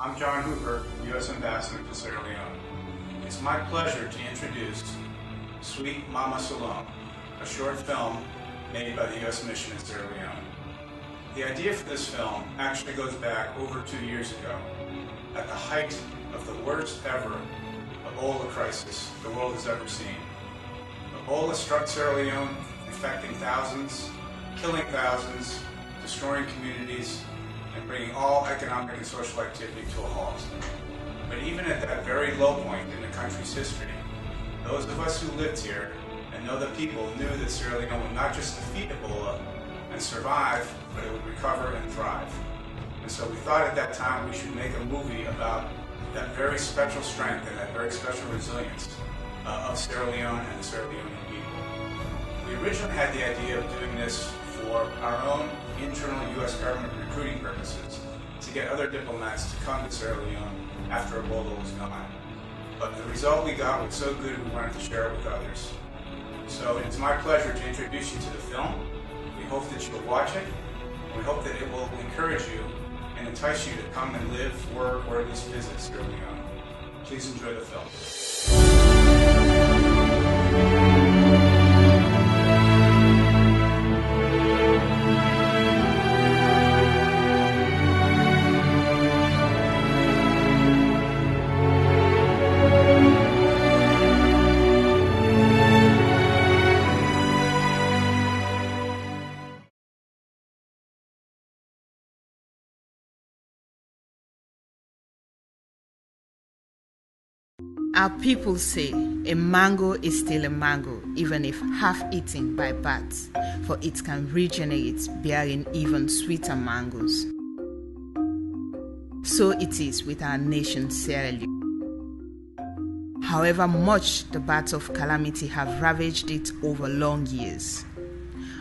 I'm John Hooper, U.S. Ambassador to Sierra Leone. It's my pleasure to introduce Sweet Mama Salone, a short film made by the U.S. Mission in Sierra Leone. The idea for this film actually goes back over 2 years ago, at the height of the worst ever Ebola crisis the world has ever seen. Ebola struck Sierra Leone, infecting thousands, killing thousands, destroying communities, and bringing all economic and social activity to a halt. But even at that very low point in the country's history, those of us who lived here and know the people knew that Sierra Leone would not just defeat Ebola and survive, but it would recover and thrive. And so we thought at that time we should make a movie about that very special strength and that very special resilience of Sierra Leone and the Sierra Leonean people. We originally had the idea of doing this for our own internal U.S. government recruiting purposes, to get other diplomats to come to Sierra Leone after Ebola was gone. But the result we got was so good we wanted to share it with others. So it's my pleasure to introduce you to the film. We hope that you'll watch it. We hope that it will encourage you and entice you to come and live, work, or at least visit Sierra Leone. Please enjoy the film. Our people say a mango is still a mango, even if half eaten by bats, for it can regenerate, bearing even sweeter mangoes. So it is with our nation, Sierra Leone. However much the bats of calamity have ravaged it over long years,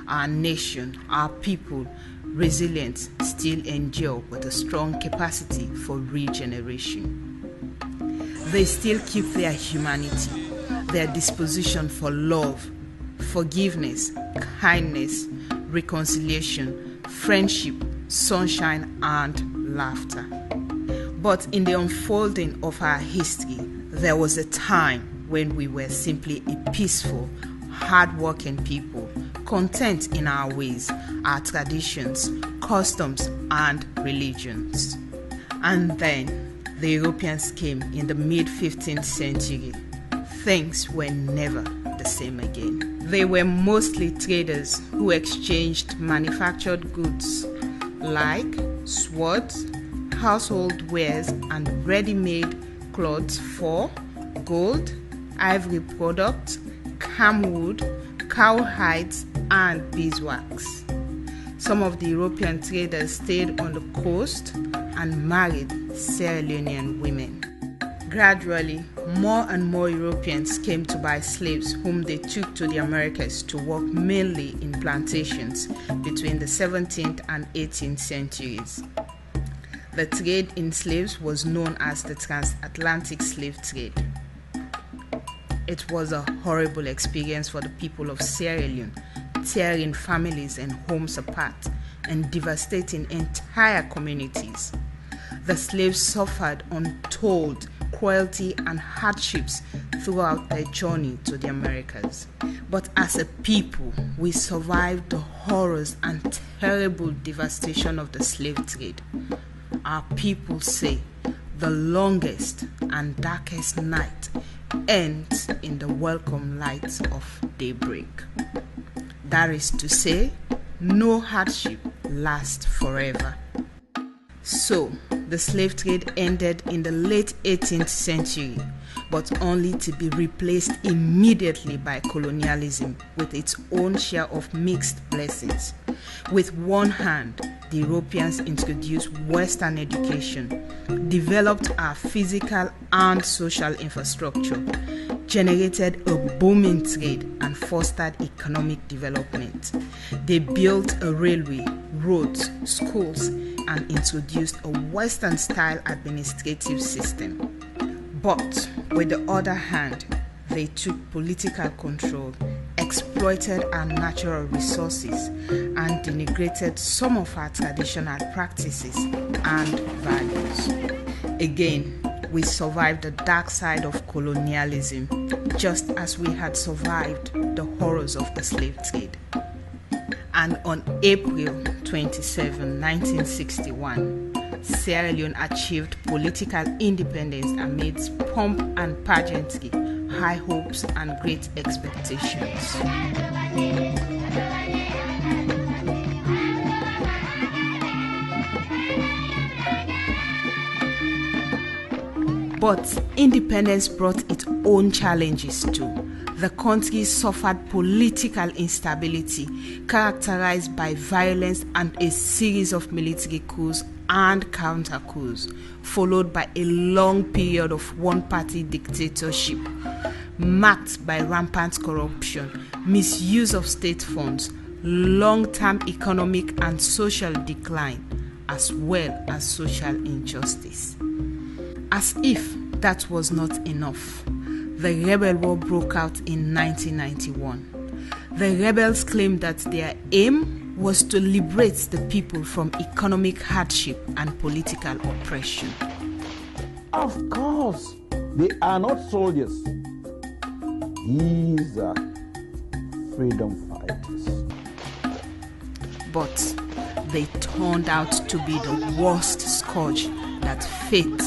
our nation, our people, resilient, still endure with a strong capacity for regeneration. They still keep their humanity, their disposition for love, forgiveness, kindness, reconciliation, friendship, sunshine, and laughter. But in the unfolding of our history, there was a time when we were simply a peaceful, hard-working people, content in our ways, our traditions, customs, and religions. And then the Europeans came in the mid-15th century. Things were never the same again. They were mostly traders who exchanged manufactured goods like swords, household wares, and ready-made clothes for gold, ivory products, camwood, cow hides, and beeswax. Some of the European traders stayed on the coast and married Sierra Leonean women. Gradually, more and more Europeans came to buy slaves whom they took to the Americas to work mainly in plantations between the 17th and 18th centuries. The trade in slaves was known as the transatlantic slave trade. It was a horrible experience for the people of Sierra Leone, tearing families and homes apart and devastating entire communities. The slaves suffered untold cruelty and hardships throughout their journey to the Americas. But as a people, we survived the horrors and terrible devastation of the slave trade. Our people say the longest and darkest night ends in the welcome light of daybreak. That is to say, no hardship lasts forever. So, the slave trade ended in the late 18th century, but only to be replaced immediately by colonialism with its own share of mixed blessings. With one hand, the Europeans introduced Western education, developed our physical and social infrastructure, generated a booming trade, and fostered economic development. They built a railway, roads, schools, and introduced a Western-style administrative system. But, with the other hand, they took political control, exploited our natural resources, and denigrated some of our traditional practices and values. Again, we survived the dark side of colonialism, just as we had survived the horrors of the slave trade. And on April 27, 1961, Sierra Leone achieved political independence amidst pomp and pageantry, high hopes and great expectations. But independence brought its own challenges too. The country suffered political instability characterized by violence and a series of military coups and counter-coups, followed by a long period of one-party dictatorship marked by rampant corruption, misuse of state funds, long-term economic and social decline, as well as social injustice. As if that was not enough, the rebel war broke out in 1991. The rebels claimed that their aim was to liberate the people from economic hardship and political oppression. Of course, they are not soldiers. These are freedom fighters. But they turned out to be the worst scourge that fate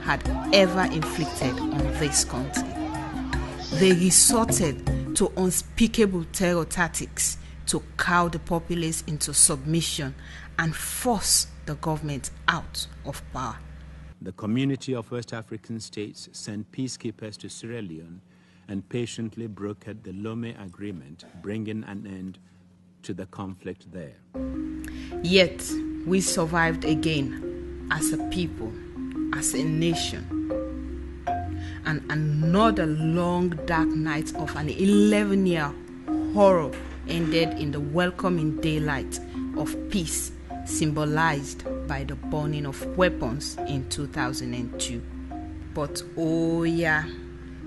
had ever inflicted on this country. They resorted to unspeakable terror tactics to cow the populace into submission and force the government out of power. The community of West African states sent peacekeepers to Sierra Leone and patiently brokered the Lome Agreement, bringing an end to the conflict there. Yet, we survived again as a people, as a nation. And another long dark night of an 11-year horror ended in the welcoming daylight of peace, symbolized by the burning of weapons in 2002. But oh yeah,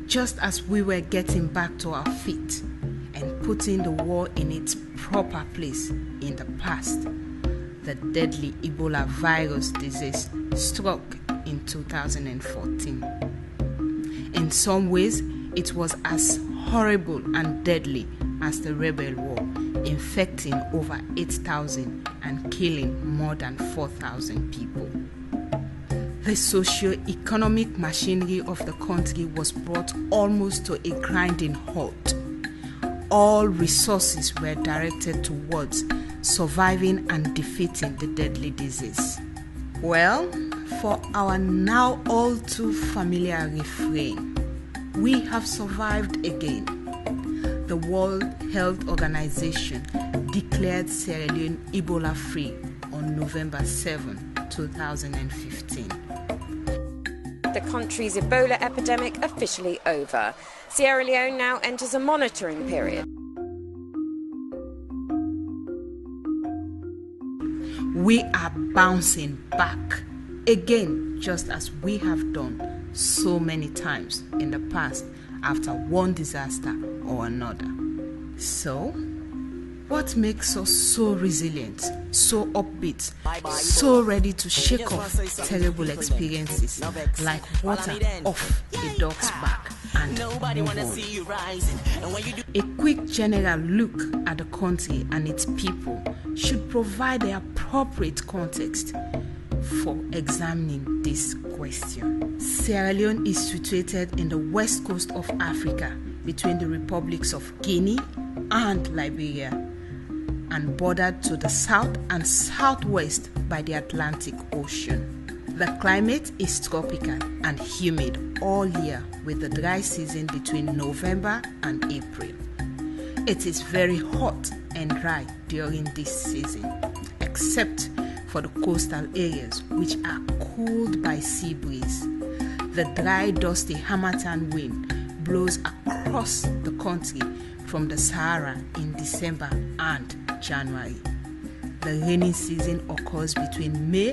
just as we were getting back to our feet and putting the war in its proper place in the past, the deadly Ebola virus disease struck in 2014. In some ways, it was as horrible and deadly as the rebel war, infecting over 8,000 and killing more than 4,000 people. The socio-economic machinery of the country was brought almost to a grinding halt. All resources were directed towards surviving and defeating the deadly disease. Well, for our now all too familiar refrain, we have survived again. The World Health Organization declared Sierra Leone Ebola-free on November 7, 2015. The country's Ebola epidemic officially over. Sierra Leone now enters a monitoring period. We are bouncing back again, just as we have done so many times in the past after one disaster or another. So, what makes us so resilient, so upbeat, so ready to shake off terrible experiences like water off a dog's back and move on? A quick general look at the country and its people should provide the appropriate context for examining this question. Sierra Leone is situated in the west coast of Africa between the republics of Guinea and Liberia, and bordered to the south and southwest by the Atlantic Ocean. The climate is tropical and humid all year, with the dry season between November and April. It is very hot and dry during this season, except for the coastal areas, which are cooled by sea breeze. The dry, dusty Harmattan wind blows across the country from the Sahara in December and January. The rainy season occurs between May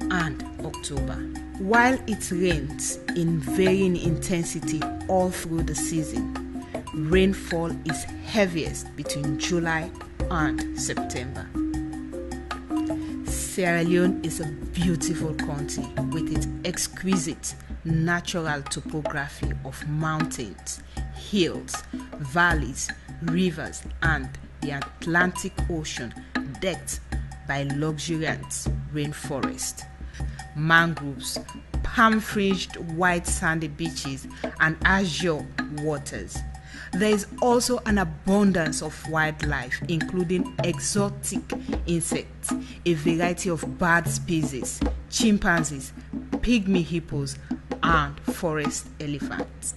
and October. While it rains in varying intensity all through the season, rainfall is heaviest between July and September. Sierra Leone is a beautiful country with its exquisite natural topography of mountains, hills, valleys, rivers, and the Atlantic Ocean decked by luxuriant rainforest, mangroves, palm-fringed white sandy beaches, and azure waters. There is also an abundance of wildlife, including exotic insects, a variety of bird species, chimpanzees, pygmy hippos, and forest elephants.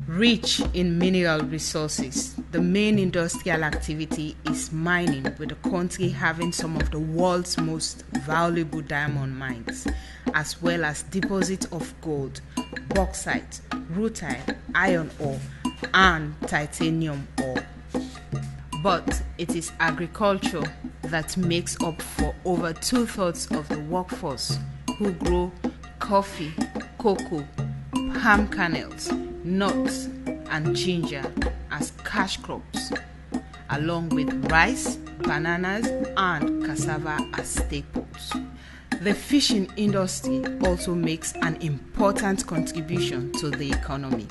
Rich in mineral resources, the main industrial activity is mining, with the country having some of the world's most valuable diamond mines, as well as deposits of gold, bauxite, rutile, iron ore, and titanium ore. But it is agriculture that makes up for over 2/3 of the workforce, who grow coffee, cocoa, palm kernels, nuts, and ginger as cash crops, along with rice, bananas, and cassava as staples. The fishing industry also makes an important contribution to the economy.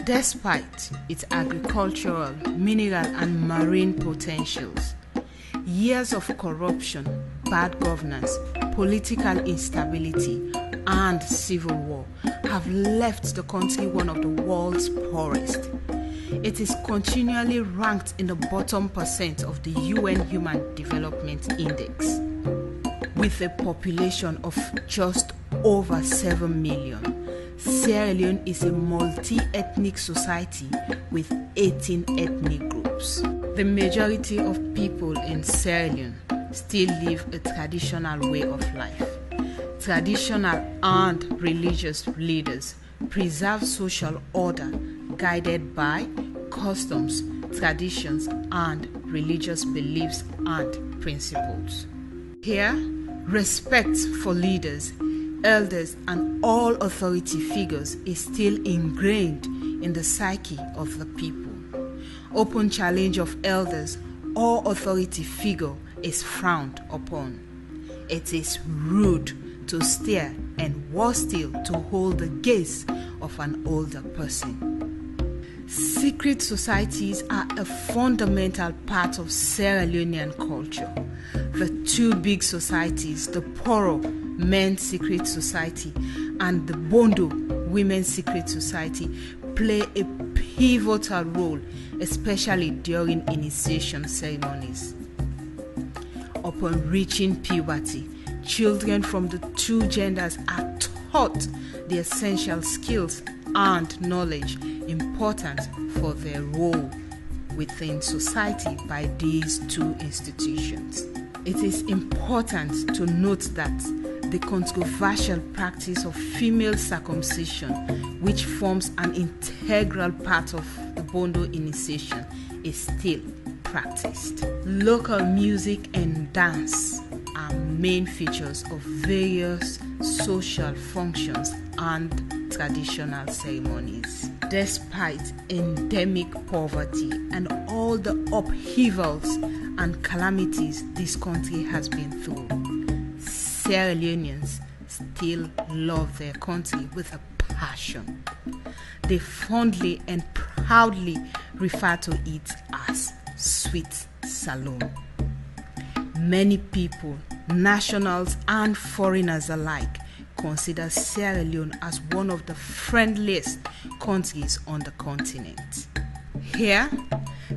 Despite its agricultural, mineral, and marine potentials, years of corruption, bad governance, political instability, and civil war have left the country one of the world's poorest. It is continually ranked in the bottom percent of the UN Human Development Index. With a population of just over 7 million, Sierra Leone is a multi-ethnic society with 18 ethnic groups. The majority of people in Sierra Leone still live a traditional way of life. Traditional and religious leaders preserve social order guided by customs, traditions, and religious beliefs and principles. Here, respect for leaders, elders, and all authority figures is still ingrained in the psyche of the people. Open challenge of elders or authority figure is frowned upon. It is rude to stare and worse still to hold the gaze of an older person. Secret societies are a fundamental part of Sierra Leonean culture. The two big societies, the Poro Men's Secret Society and the Bondo Women's Secret Society, play a pivotal role, especially during initiation ceremonies. Upon reaching puberty, children from the two genders are taught the essential skills and knowledge important for their role within society by these two institutions. It is important to note that the controversial practice of female circumcision, which forms an integral part of the Bondo initiation, is still practiced. Local music and dance are main features of various social functions and traditional ceremonies. Despite endemic poverty and all the upheavals and calamities this country has been through, Sierra Leoneans still love their country with a passion. They fondly and proudly refer to it as Sweet Salone. Many people, nationals and foreigners alike, consider Sierra Leone as one of the friendliest countries on the continent. Here,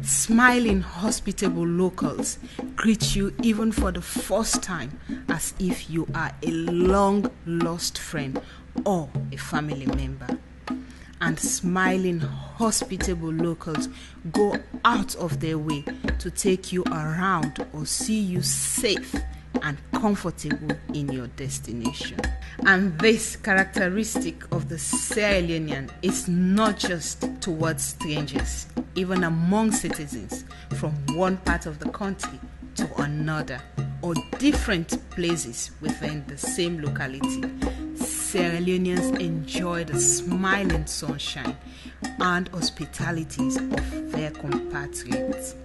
smiling, hospitable locals greet you even for the first time as if you are a long-lost friend or a family member. And smiling, hospitable locals go out of their way to take you around or see you safe and comfortable in your destination. And this characteristic of the Sierra Leonean is not just towards strangers, even among citizens from one part of the country to another or different places within the same locality. Sierra Leoneans enjoy the smiling sunshine and hospitalities of their compatriots.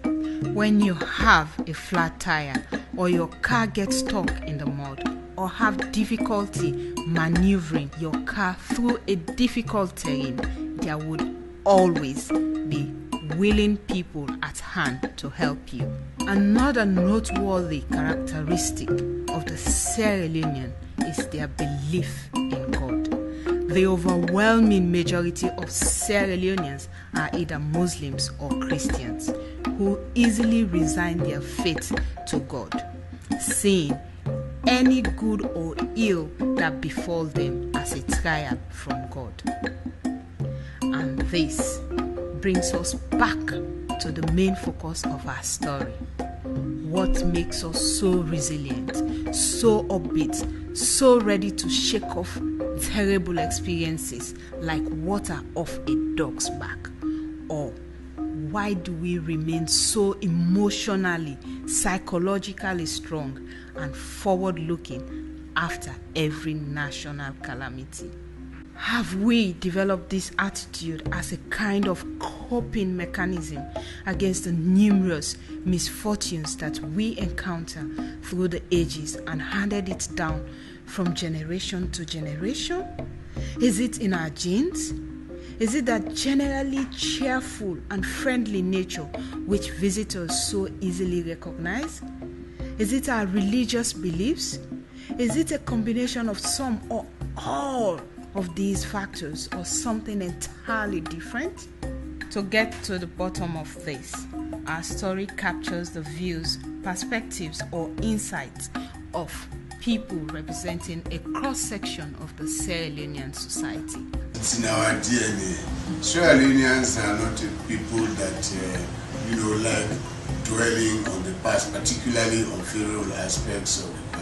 When you have a flat tire or your car gets stuck in the mud, or have difficulty maneuvering your car through a difficult terrain, there would always be willing people at hand to help you. Another noteworthy characteristic of the Sierra Leonean is their belief in God. The overwhelming majority of Sierra Leoneans are either Muslims or Christians who easily resign their faith to God, seeing any good or ill that befall them as a trial from God. And this brings us back to the main focus of our story. What makes us so resilient, so upbeat, so ready to shake off terrible experiences like water off a duck's back? Or why do we remain so emotionally, psychologically strong and forward-looking after every national calamity? Have we developed this attitude as a kind of coping mechanism against the numerous misfortunes that we encounter through the ages and handed it down from generation to generation? Is it in our genes? Is it that generally cheerful and friendly nature which visitors so easily recognize? Is it our religious beliefs? Is it a combination of some or all of these factors, or something entirely different? To get to the bottom of this, our story captures the views, perspectives, or insights of people representing a cross-section of the Sierra Leonean society. It's in our DNA. Sierra Leoneans are not people that, like dwelling on the past, particularly on favorable aspects of the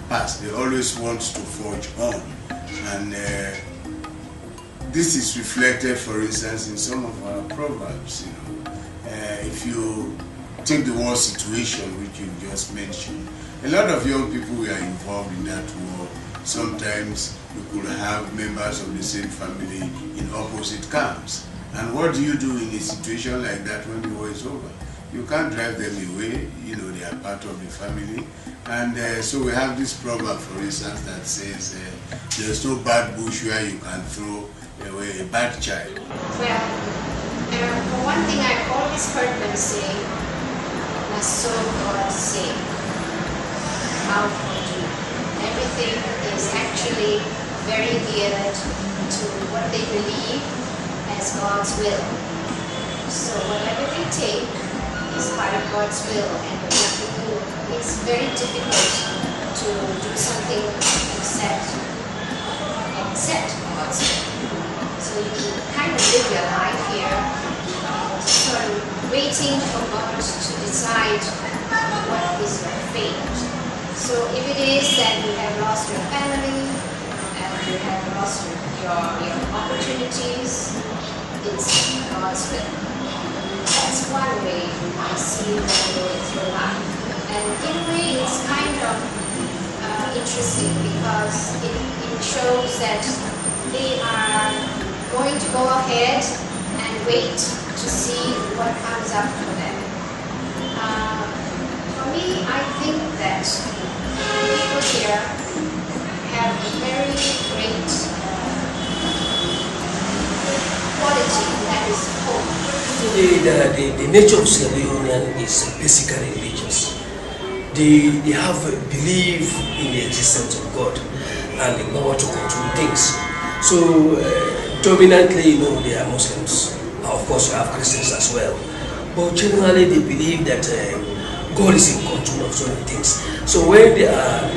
past. They always want to forge on. And this is reflected, for instance, in some of our proverbs. If you take the war situation, which you just mentioned, a lot of young people were involved in that war. Sometimes you could have members of the same family in opposite camps. And what do you do in a situation like that when the war is over? You can't drive them away, they are part of the family. And so we have this proverb, for instance, that says, there's no bad bush where you can throw away a bad child. Well, for one thing, I've always heard them say, "Na so God say." How could you? Everything is actually very geared to what they believe as God's will. So whatever they take is part of God's will, and it's very difficult to do something except God's will. So you kind of live your life here, sort of waiting for God to decide what is your fate. So if it is that you have lost your family and you have lost your opportunities, it's God's will. That's one way I see them going through life. And in a way, it's kind of interesting because it shows that they are going to go ahead and wait to see what comes up for them. For me, I think that people here have a very great quality, that is hope. The nature of Sierra Leone is basically religious. They have a belief in the existence of God and the power to control things. So dominantly, they are Muslims. Of course, you have Christians as well. But generally, they believe that God is in control of so many things. So when they are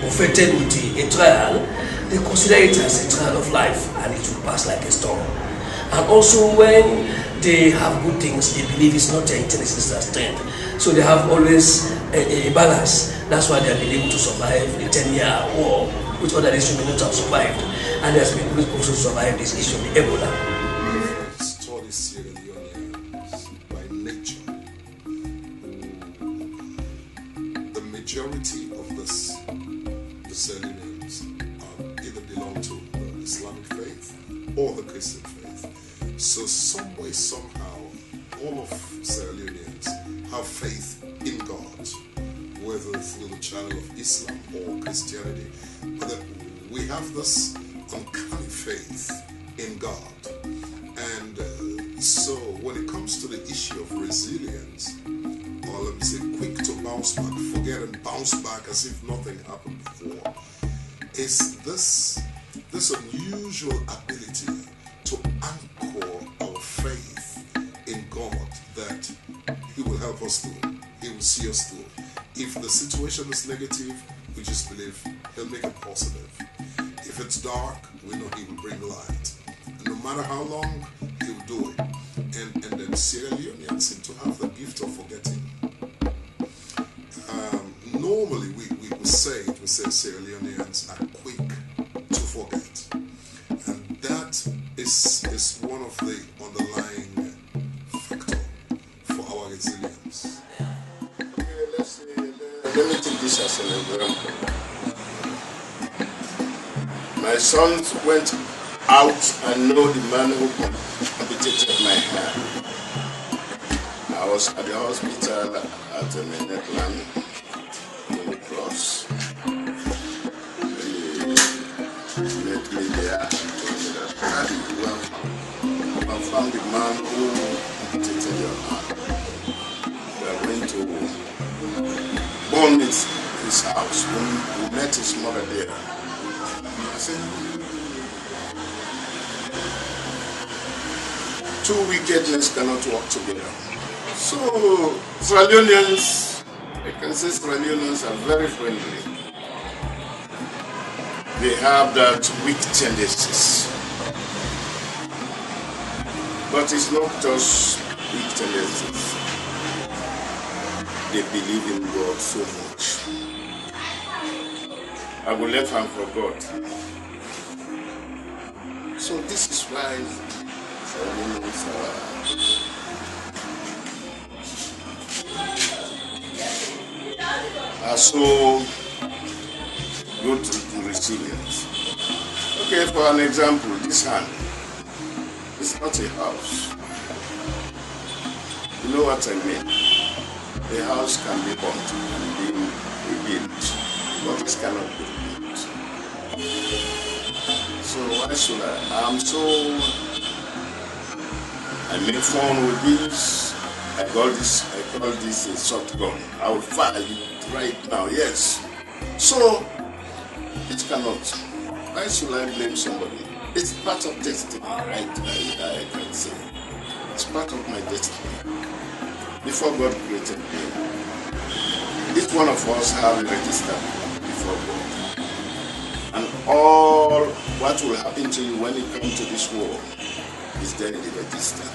buffeted with a trial, they consider it as a trial of life, and it will pass like a storm. And also when they have good things, they believe it's not their intelligence, it's their strength. So they have always a balance. That's why they have been able to survive the 10-year war, which other nations may not have survived. And they have been able to also survive this issue of the Ebola. Study Sierra Leoneans by nature. The majority of the Sierra Leoneans either belong to the Islamic faith or the Christian faith. So some way, somehow, all of Sierra Leoneans have faith in God. whether through the channel of Islam or Christianity, but that we have this uncanny faith in God. And so when it comes to the issue of resilience, or let me say quick to bounce back, forget and bounce back as if nothing happened before, is this unusual ability to anchor our faith in God that He will help us through, He will see us through. If the situation is negative, we just believe He'll make it positive. If it's dark, we know He will bring light. And no matter how long, He'll do it. And then Sierra Leoneans seem to have the gift of forgetting. Normally, we say Sierra Leoneans are quick to forget. And that is one of the underlying factors for our resilience. Let me take this as an example. My son went out and know the man who amputated my hand. I was at the hospital at the Netherlands in the cross. He met me there and told me that, I found the man who amputated your hand. We are going to burn his house. We met his mother there. I said, two wickedness cannot work together. So, Sierra Leoneans, I can say Sierra Leoneans are very friendly. They have that weak tendencies. But it's not just weak tendencies. They believe in God so much. I will left hand for God. So this is why are so good to resilience. Okay, for an example, this hand is not a house. You know what I mean? The house can be burnt and be rebuilt, but it cannot be rebuilt. So why should I make fun with this. I call this a shotgun. I will fire it right now, yes. So it cannot. Why should I blame somebody? It's part of destiny, right? I can say. It's part of my destiny. Before God created me, each one of us have a register before God. And all what will happen to you when you come to this world is there in the register.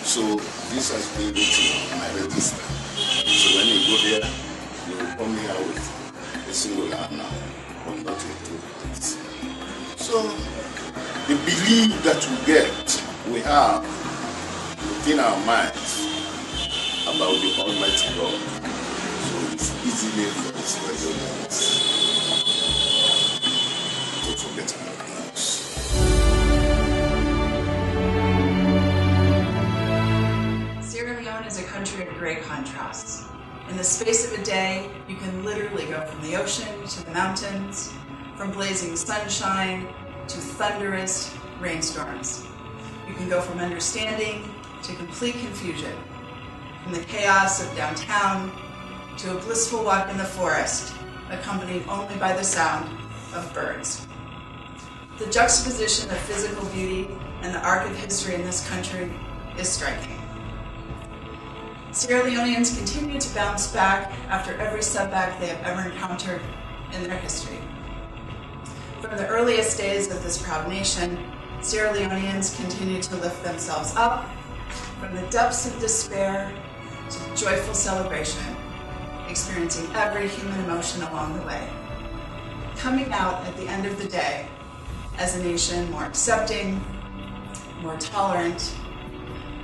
So this has been written on my register. So when you go there, you will come here with a single hand now, but not with two hands. So the belief that we have within our minds about the Almighty God. So it's easily for Israel to forget about things. Sierra Leone is a country of great contrasts. In the space of a day, you can literally go from the ocean to the mountains, from blazing sunshine to thunderous rainstorms. You can go from understanding to complete confusion, from the chaos of downtown to a blissful walk in the forest, accompanied only by the sound of birds. The juxtaposition of physical beauty and the arc of history in this country is striking. Sierra Leoneans continue to bounce back after every setback they have ever encountered in their history. From the earliest days of this proud nation, Sierra Leoneans continue to lift themselves up from the depths of despair to joyful celebration, experiencing every human emotion along the way. Coming out at the end of the day as a nation more accepting, more tolerant,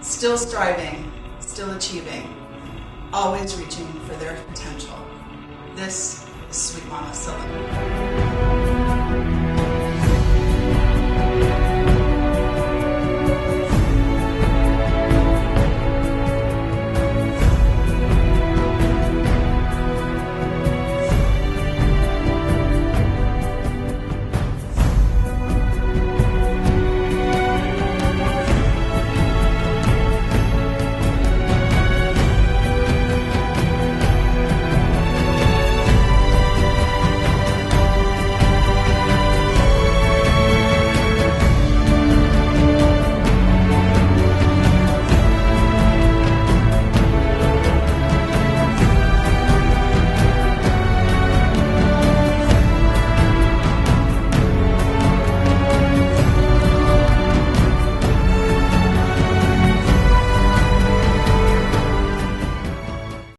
still striving, still achieving, always reaching for their potential. This is Sweet Mama Salone.